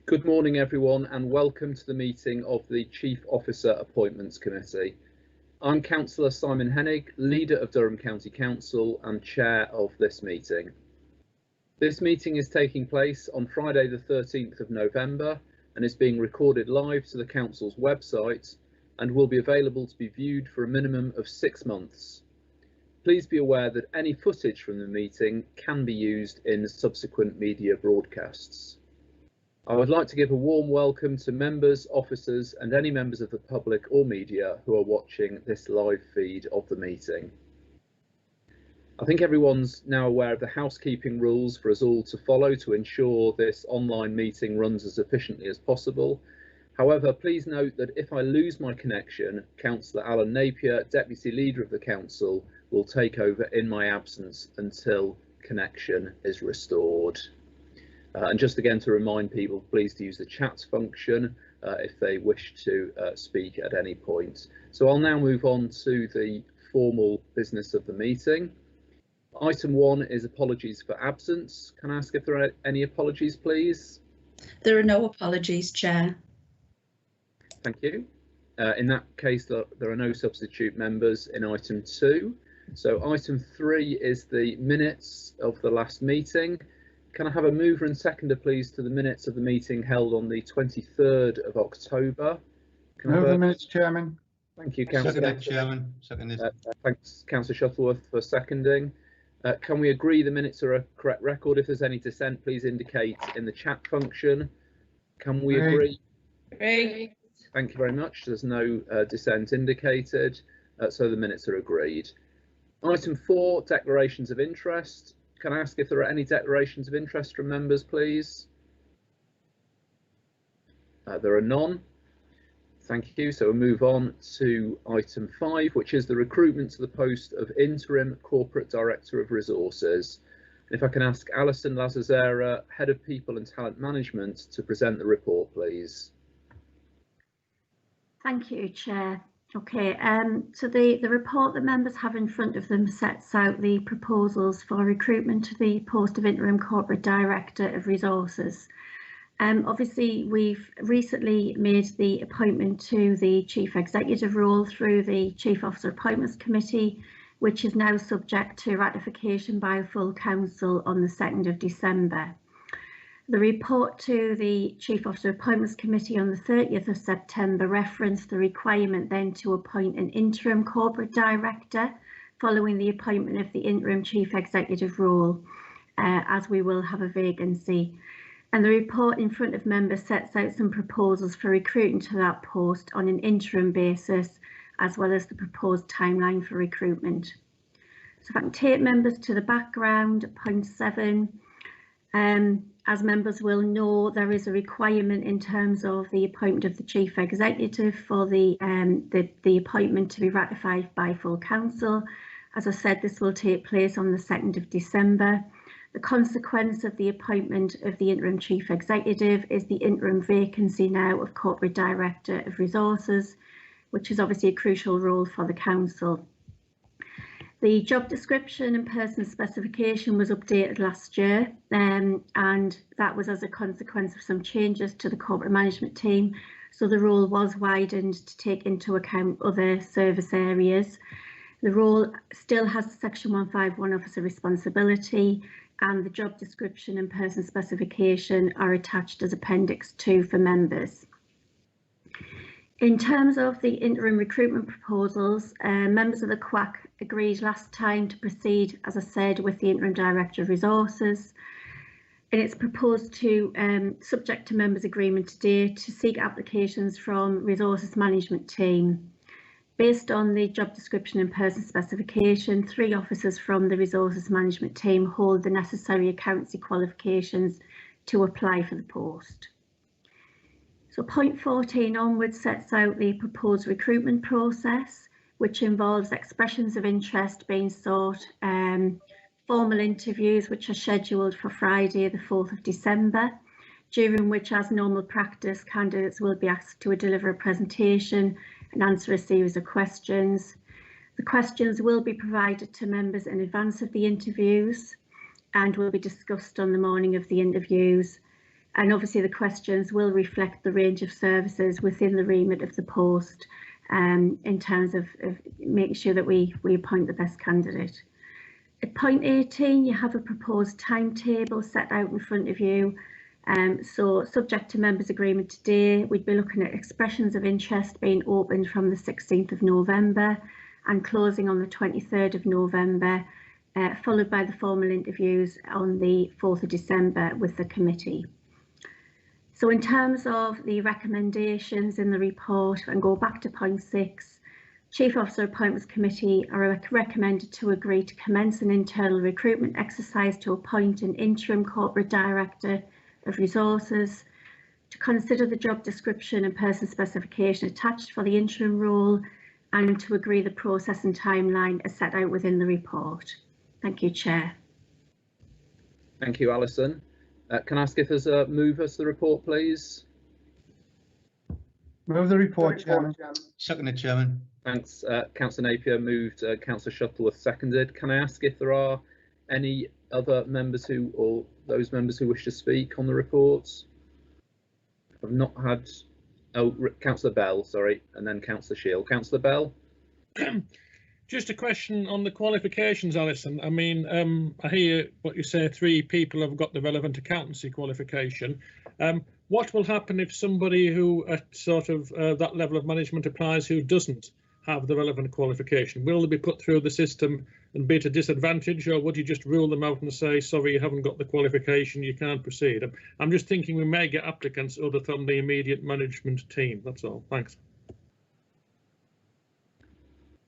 Good morning everyone and welcome to the meeting of the Chief Officer Appointments Committee. I'm Councillor Simon Hennig, Leader of Durham County Council and Chair of this meeting. This meeting is taking place on Friday the 13th of November and is being recorded live to the Council's website and will be available to be viewed for a minimum of 6 months. Please be aware that any footage from the meeting can be used in subsequent media broadcasts. I would like to give a warm welcome to members, officers and any members of the public or media who are watching this live feed of the meeting. I think everyone's now aware of the housekeeping rules for us all to follow to ensure this online meeting runs as efficiently as possible. However, please note that if I lose my connection, Councillor Alan Napier, Deputy Leader of the Council, will take over in my absence until connection is restored. And just again to remind people, please to use the chat function if they wish to speak at any point. So I'll now move on to the formal business of the meeting. Item 1 is apologies for absence. Can I ask if there are any apologies, please? There are no apologies, Chair. Thank you. In that case, there are no substitute members in item 2. So item 3 is the minutes of the last meeting. Can I have a mover and seconder, please, to the minutes of the meeting held on the 23rd of October? Move the minutes, Chairman. Thank you, Councillor. Seconded, Chairman. Seconded. Thanks, Councillor Shuttleworth, for seconding. Can we agree the minutes are a correct record? If there's any dissent, please indicate in the chat function. Can we agree? Agree. Thank you very much. There's no dissent indicated, so the minutes are agreed. Item 4, declarations of interest. Can I ask if there are any declarations of interest from members, please? There are none. Thank you. So we'll move on to item 5, which is the recruitment to the post of Interim Corporate Director of Resources. If I can ask Alison Lazazera, Head of People and Talent Management, to present the report, please. Thank you, Chair. Okay, so the report that members have in front of them sets out the proposals for recruitment to the post of Interim Corporate Director of Resources. Obviously, we've recently made the appointment to the Chief Executive role through the Chief Officer Appointments Committee, which is now subject to ratification by a full council on the 2nd of December. The report to the Chief Officer Appointments Committee on the 30th of September referenced the requirement then to appoint an interim corporate director following the appointment of the interim Chief Executive role, as we will have a vacancy. And the report in front of members sets out some proposals for recruiting to that post on an interim basis, as well as the proposed timeline for recruitment. So if I can take members to the background, point 7. As members will know, there is a requirement in terms of the appointment of the Chief Executive for the appointment to be ratified by full council. As I said, this will take place on the 2nd of December. The consequence of the appointment of the interim Chief Executive is the interim vacancy now of Corporate Director of Resources, which is obviously a crucial role for the council. The job description and person specification was updated last year, and that was as a consequence of some changes to the corporate management team. So the role was widened to take into account other service areas. The role still has Section 151 officer responsibility, and the job description and person specification are attached as Appendix 2 for members. In terms of the interim recruitment proposals, members of the QAC agreed last time to proceed, as I said, with the Interim Director of Resources. And it's proposed to, subject to members' agreement today, to seek applications from Resources Management Team. Based on the job description and person specification, 3 officers from the Resources Management Team hold the necessary accountancy qualifications to apply for the post. So point 14 onwards sets out the proposed recruitment process, which involves expressions of interest being sought, formal interviews which are scheduled for Friday the 4th of December, during which, as normal practice, candidates will be asked to deliver a presentation and answer a series of questions. The questions will be provided to members in advance of the interviews and will be discussed on the morning of the interviews. And obviously the questions will reflect the range of services within the remit of the post, in terms of making sure that we appoint the best candidate. At point 18, you have a proposed timetable set out in front of you. So subject to members' agreement today, we'd be looking at expressions of interest being opened from the 16th of November and closing on the 23rd of November, followed by the formal interviews on the 4th of December with the committee. So in terms of the recommendations in the report, and go back to point 6, Chief Officer Appointments Committee are recommended to agree to commence an internal recruitment exercise to appoint an interim corporate director of resources, to consider the job description and person specification attached for the interim role, and to agree the process and timeline as set out within the report. Thank you, Chair. Thank you, Alison. Can I ask if there's a mover to the report, please? Move the report, Chairman. Seconded, Chairman. Thanks. Councillor Napier moved, Councillor Shuttleworth seconded. Can I ask if there are any other members or those members who wish to speak on the reports? I've not had, Councillor Bell, sorry, and then Councillor Shield. Councillor Bell. Just a question on the qualifications, Alison. I mean, I hear what you say, 3 people have got the relevant accountancy qualification. What will happen if somebody who at sort of that level of management applies who doesn't have the relevant qualification? Will they be put through the system and be at a disadvantage, or would you just rule them out and say, sorry, you haven't got the qualification, you can't proceed? I'm just thinking we may get applicants other than the immediate management team. That's all. Thanks.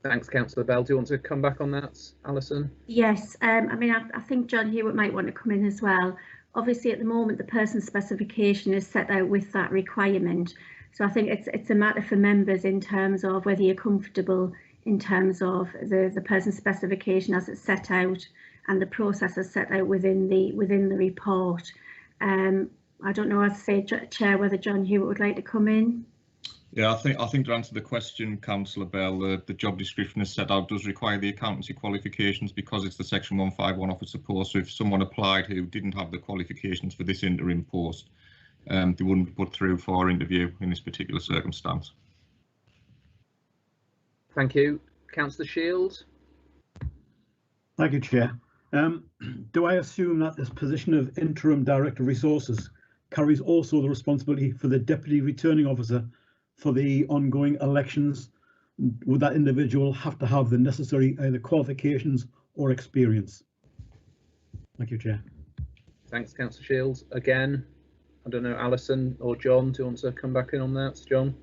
Thanks, Councillor Bell. Do you want to come back on that, Alison? Yes, I mean, I think John Hewitt might want to come in as well. Obviously, at the moment, the person specification is set out with that requirement. So I think it's a matter for members in terms of whether you're comfortable in terms of the person specification as it's set out and the process is set out within the report. I don't know, as I say, Chair, whether John Hewitt would like to come in. Yeah, I think to answer the question, Councillor Bell, the job description is set out does require the accountancy qualifications because it's the Section 151 officer post. So if someone applied who didn't have the qualifications for this interim post, they wouldn't be put through for interview in this particular circumstance. Thank you. Councillor Shield. Thank you, Chair. Do I assume that this position of Interim Director of Resources carries also the responsibility for the Deputy Returning Officer for the ongoing elections? Would that individual have to have the necessary either qualifications or experience? Thank you, Chair. Thanks, Councillor Shields. Again, I don't know, Alison or John, do you want to come back in on that? John?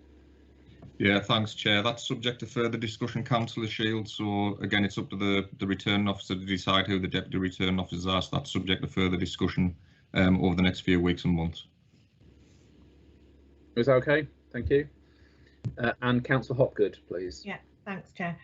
Yeah, thanks, Chair. That's subject to further discussion, Councillor Shields. So again, it's up to the returning officer to decide who the deputy returning officers are. So that's subject to further discussion over the next few weeks and months. Is that okay? Thank you. And Councillor Hopgood, please. Yeah, thanks, Chair.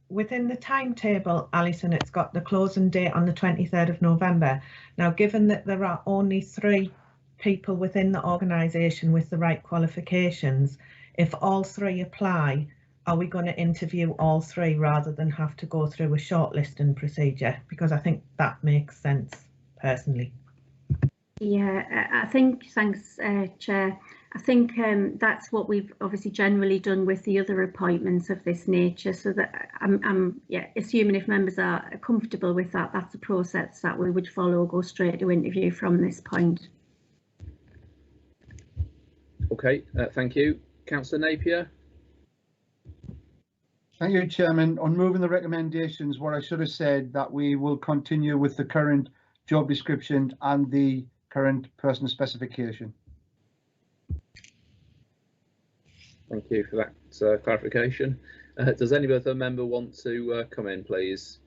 Within the timetable, Alison, it's got the closing date on the 23rd of November. Now, given that there are only 3 people within the organisation with the right qualifications, if all 3 apply, are we going to interview all 3 rather than have to go through a shortlisting procedure? Because I think that makes sense, personally. Yeah, I think, thanks, Chair. I think that's what we've obviously generally done with the other appointments of this nature. So that I'm assuming if members are comfortable with that, that's the process that we would follow, go straight to interview from this point. Okay, thank you. Councillor Napier. Thank you, Chairman. On moving the recommendations, what I should have said that we will continue with the current job description and the current person specification. Thank you for that clarification. Does any other member want to come in, please?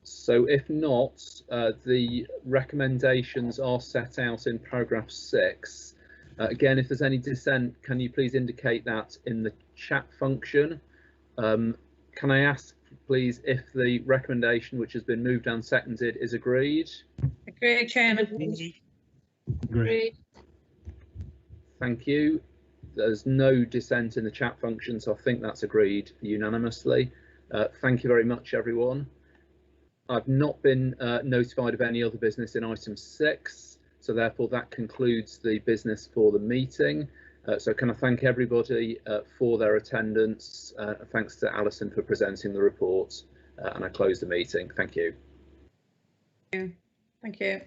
So if not, the recommendations are set out in paragraph 6. Again, if there's any dissent, can you please indicate that in the chat function? Can I ask, please, if the recommendation which has been moved and seconded is agreed? Agreed, Chairman. Agreed. Thank you. There's no dissent in the chat function, so I think that's agreed unanimously. Thank you very much, everyone. I've not been notified of any other business in item 6, so therefore that concludes the business for the meeting. So can I thank everybody for their attendance. Thanks to Alison for presenting the report, and I close the meeting. Thank you. Thank you.